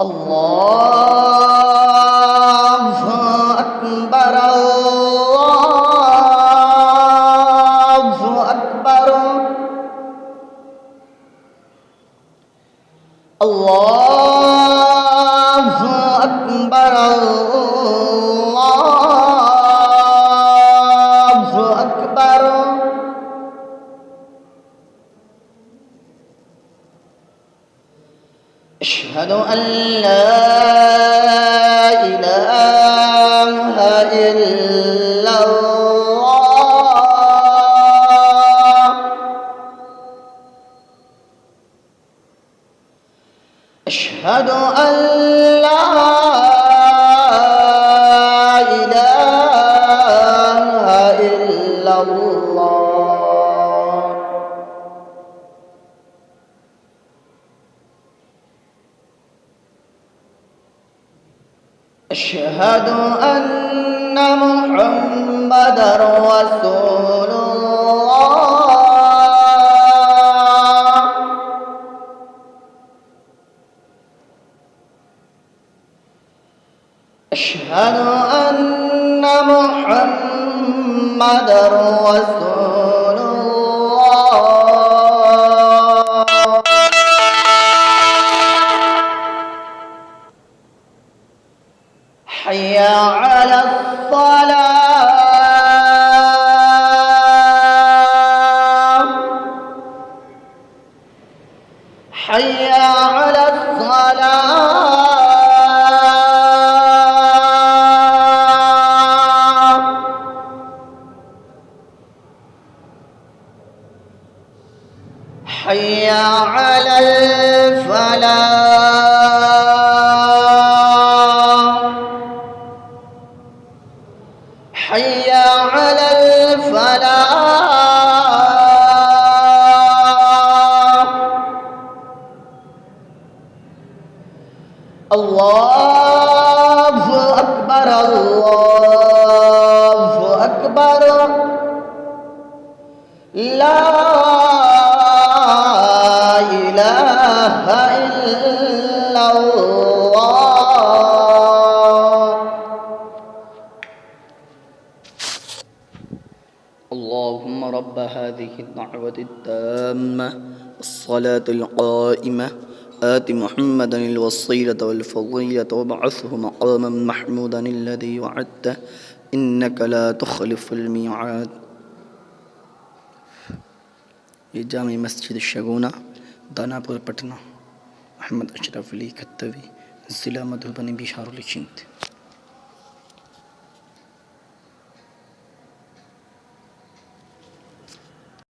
الله أكبر الله أكبر الله أكبر الله أكبر أشهد أن لا إله إلا الله أشهد أن لا إله إلا الله أشهد أن محمدًا رسول الله أشهد أن محمدًا رسول الله حي على الصلاة حي على الصلاة حي على الفلاح حي على الفلاح الله أكبر الله أكبر لا إله إلا الله اللهم رب هذه الدعوة التامة الصلاة القائمة آت محمدا الوسيلة والفضيلة وابعثه مقاما محمودا الذي وعدته إنك لا تخلف الميعاد ये जामी मस्जिद शगुना दानापुर पटना मोहम्मद अशरफ अली खत्तवी ज़िला मधुबनी बिहार लिखित।